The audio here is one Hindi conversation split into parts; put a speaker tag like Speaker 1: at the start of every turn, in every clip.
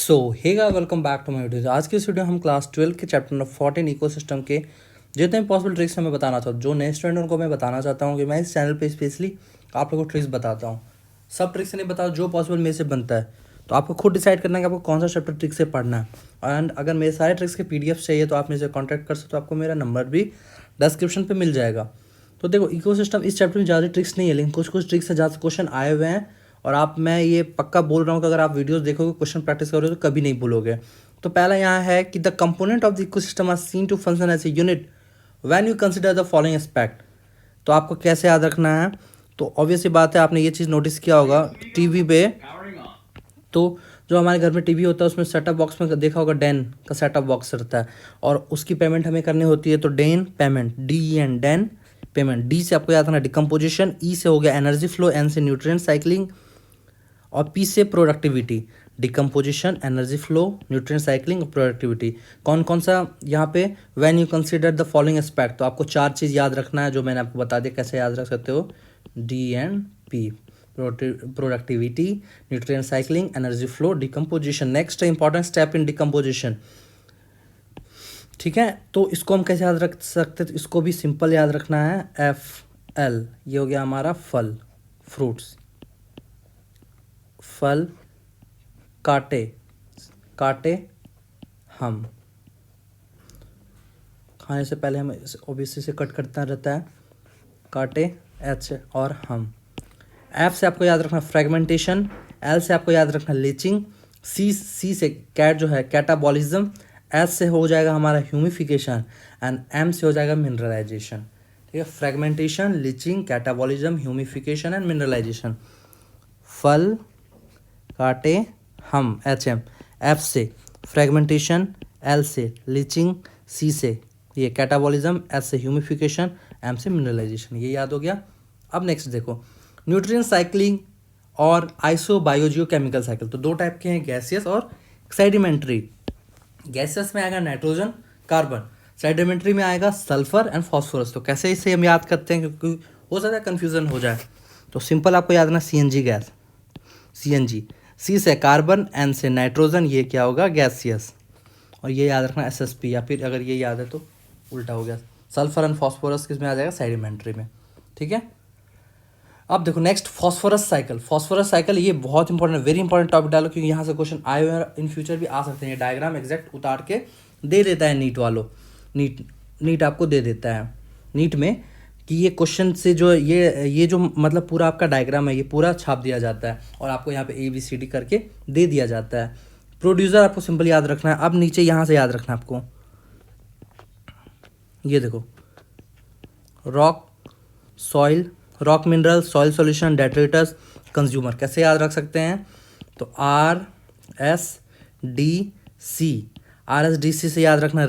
Speaker 1: So hey guys welcome back to my video. आज की इस वीडियो हम क्लास 12 के चैप्टर नंबर 14 इकोसिस्टम के जितने पॉसिबल ट्रिक्स मैं बताना चाहता हूँ, जो नए स्टूडेंट उनको मैं बताना चाहता हूँ कि मैं इस चैनल पे स्पेशली आप लोगों को ट्रिक्स बताता हूँ। सब ट्रिक्स नहीं बताओ, जो पॉसिबल मेरे से बनता है। तो आपको खुद डिसाइड करना है कि आपको कौन सा चैप्टर ट्रिक से पढ़ना है। एंड अगर मेरे सारे ट्रिक्स के PDF चाहिए तो आप मेरे से कॉन्टैक्ट कर सकते हो। आपको मेरा नंबर भी डिस्क्रिप्शन पर मिल जाएगा। तो देखो, इकोसिस्टम इस चैप्टर में ज़्यादा ट्रिक्स नहीं है, लेकिन कुछ कुछ ट्रिक्स से ज़्यादा क्वेश्चन आए हुए हैं। और मैं ये पक्का बोल रहा हूँ कि अगर आप वीडियोस देखोगे, क्वेश्चन प्रैक्टिस करोगे तो कभी नहीं भूलोगे। तो पहला यहाँ है कि the component of the ecosystem are seen to function as a unit when you consider the following aspect. तो आपको कैसे याद रखना है? तो ऑब्वियस सी बात है, आपने ये चीज़ नोटिस किया होगा टीवी पे। तो जो हमारे घर में टीवी होता है उसमें सेटअप बॉक्स में देखा होगा डेन का सेटअप बॉक्स रहता है, और उसकी पेमेंट हमें करनी होती है। तो den payment, DEN den payment. D से आपको याद रखना डिकम्पोजिशन, ई से हो गया एनर्जी फ्लो, एन से न्यूट्रिएंट साइक्लिंग, और पी से productivity. Decomposition, energy flow, nutrient cycling और प्रोडक्टिविटी। कौन कौन सा यहाँ पे when you consider the following aspect. तो आपको चार चीज़ याद रखना है, जो मैंने आपको बता दिया कैसे याद रख सकते हो। DNP, productivity, nutrient cycling, energy flow, decomposition. Next important step in decomposition. ठीक है, तो इसको हम कैसे याद रख सकते हैं? तो इसको भी सिंपल याद रखना है। FL, ये हो गया हमारा फल, फ्रूट्स। फल, काटे, काटे हम। खाने से पहले हम ओबियसली से कट करता रहता है, काटे H और हम। F से आपको याद रखना फ्रेगमेंटेशन, L से आपको याद रखना लीचिंग, C से कैट जो है कैटाबॉलिज्म, S से हो जाएगा हमारा ह्यूमिफिकेशन, एंड M से हो जाएगा मिनरलाइजेशन। ठीक है, fragmentation, leaching, catabolism, humification and mineralisation. फल, काटे हम, HM। F से फ्रेगमेंटेशन, L से लीचिंग, C से ये कैटाबॉलिज्म, S से ह्यूमिफिकेशन, M से मिनरलाइजेशन। ये याद हो गया। अब नेक्स्ट देखो, न्यूट्रिएंट साइक्लिंग और आइसोबायोजियोकेमिकल साइकिल। तो दो टाइप के हैं, गैसियस और सेडिमेंट्री। गैसियस में आएगा नाइट्रोजन, कार्बन। सेडिमेंट्री में आएगा सल्फर एंड फॉस्फोरस। तो कैसे इसे हम याद करते हैं, क्योंकि हो सकता है कन्फ्यूजन हो जाए। तो सिंपल आपको याद रखना CNG गैस, CNG। C से कार्बन, N से नाइट्रोजन, ये क्या होगा गैसियस। और ये याद रखना SSP, या फिर अगर ये याद है तो उल्टा हो गया, सल्फर एंड फॉस्फोरस किस में आ जाएगा, सेडिमेंट्री में। ठीक है, अब देखो next phosphorus cycle. Phosphorus cycle ये बहुत इंपॉर्टेंट, वेरी इंपॉर्टेंट टॉपिक डालो, क्योंकि यहाँ से क्वेश्चन आए हुए हैं, इन फ्यूचर भी आ सकते हैं। ये डायग्राम एग्जैक्ट उतार के दे देता है नीट वालों, नीट आपको दे देता है नीट में कि ये क्वेश्चन से जो ये जो मतलब पूरा आपका डायग्राम है, ये पूरा छाप दिया जाता है और आपको यहाँ पे ABCD करके दे दिया जाता है। प्रोड्यूसर आपको सिंपल याद रखना है। अब नीचे यहाँ से याद रखना है आपको, ये देखो rock, soil, rock mineral, soil solution, detritus, consumer. कैसे याद रख सकते हैं? तो RSDC से याद रखना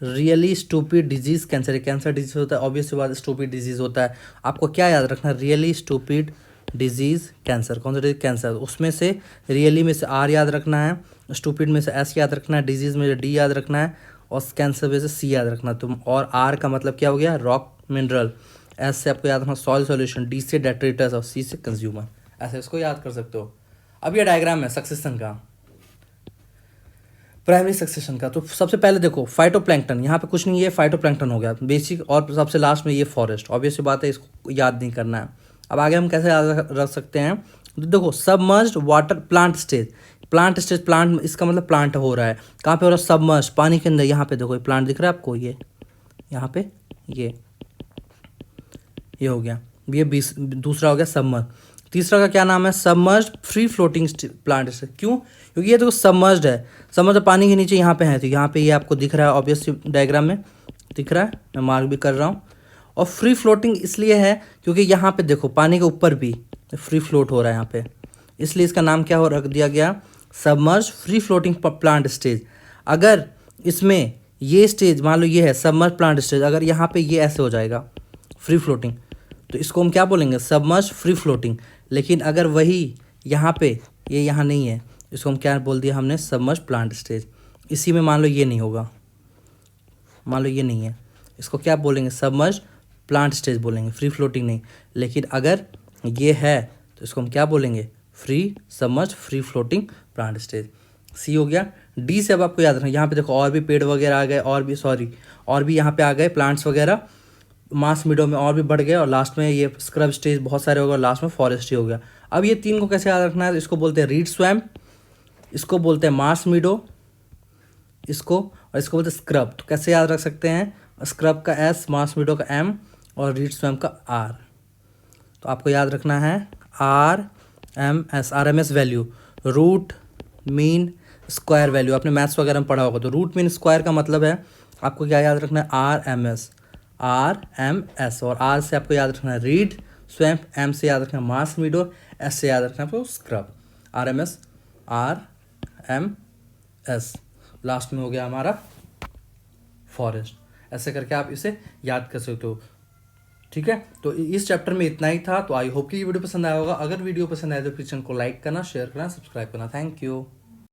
Speaker 1: really stupid disease cancer. Cancer disease होता है, ऑब्वियस बात स्टूपिड डिजीज होता है। आपको क्या याद रखना? Really stupid disease cancer. कौन सा डिजीज? कैंसर। उसमें से रियली में से R याद रखना है, स्टूपिड में से S याद रखना है, डिजीज में से D याद रखना है, और कैंसर में से C याद रखना। तो और R का मतलब क्या हो गया? Rock mineral. S से आपको याद रखना सॉइल सॉल्यूशन, D से डेट्रेटर्स और C से कंज्यूमर। ऐसे इसको याद कर सकते हो। अब ये डायग्राम है सक्सेशन का, प्राइमरी सक्सेशन का। तो सबसे पहले देखो फाइटोप्लैंक्टन, यहाँ पे कुछ नहीं, ये फाइटोप्लैंक्टन हो गया बेसिक, और सबसे लास्ट में ये फॉरेस्ट। ऑब्वियस बात है, इसको याद नहीं करना है। अब आगे हम कैसे याद रख सकते हैं? तो देखो submerged water plant stage. Plant stage, plant इसका मतलब प्लांट हो रहा है कहाँ पे हो रहा है? सबमर्ज, पानी के अंदर। यहाँ पे देखो प्लांट दिख रहा है आपको, ये यहाँ पे ये हो गया, ये दूसरा हो गया सबमर्ज। तीसरा का क्या नाम है? Submerged free floating plant. से क्यों? क्योंकि ये देखो सबमर्ज्ड है, सबमर्ज्ड पानी के नीचे यहाँ पे है। तो यहाँ पे ये आपको दिख रहा है, ऑब्वियस डायग्राम में दिख रहा है, मैं मार्क भी कर रहा हूँ। और फ्री फ्लोटिंग इसलिए है क्योंकि यहाँ पे देखो पानी के ऊपर भी फ्री फ्लोट हो रहा है यहाँ पे, इसलिए इसका नाम क्या हो रख दिया गया? Submerge free floating plant stage. अगर इसमें ये स्टेज मान लो ये है सबमर्ज प्लांट स्टेज, अगर यहाँ पे ये ऐसे हो जाएगा फ्री फ्लोटिंग, तो इसको हम क्या बोलेंगे? Submerge free floating. लेकिन अगर वही यहाँ पे ये यहाँ नहीं है, इसको हम क्या बोल दिया हमने? Submerge plant stage. इसी में मान लो ये नहीं होगा, मान लो ये नहीं है, इसको क्या बोलेंगे? सबमर्ज प्लांट स्टेज बोलेंगे, फ्री फ्लोटिंग नहीं। लेकिन अगर ये है तो इसको हम क्या बोलेंगे? Free submerge free floating plant stage. C हो गया। डी से अब आपको याद रखना, यहाँ पे देखो और भी पेड़ वगैरह आ गए, और भी यहाँ पे आ गए प्लांट्स वगैरह, मास मीडो में और भी बढ़ गए, और लास्ट में ये स्क्रब स्टेज बहुत सारे हो गए, और लास्ट में फॉरेस्ट हो गया। अब ये तीन को कैसे याद रखना है, इसको बोलते हैं रीड स्वैम्प, इसको बोलते हैं मास मीडो, इसको, और इसको बोलते हैं स्क्रब। तो कैसे याद रख सकते हैं, स्क्रब का एस, मास मीडो का एम, और रीड स्वैम्प का आर। तो आपको याद रखना है RMS value, root mean square value. आपने मैथ्स वगैरह में पढ़ा होगा। तो रूट मीन स्क्वायर का मतलब है आपको क्या याद रखना है, RMS, और आर से आपको याद रखना है रीड स्वैम्प, एम से याद रखना है मास मीडो, एस से याद रखना है आपको स्क्रब। RMS, लास्ट में हो गया हमारा फॉरेस्ट। ऐसे करके आप इसे याद कर सकते हो। ठीक है, तो इस चैप्टर में इतना ही था। तो आई होप कि ये वीडियो पसंद आया होगा। अगर वीडियो पसंद आए तो प्लीज चैनल को लाइक करना, शेयर करना, सब्सक्राइब करना। Thank you.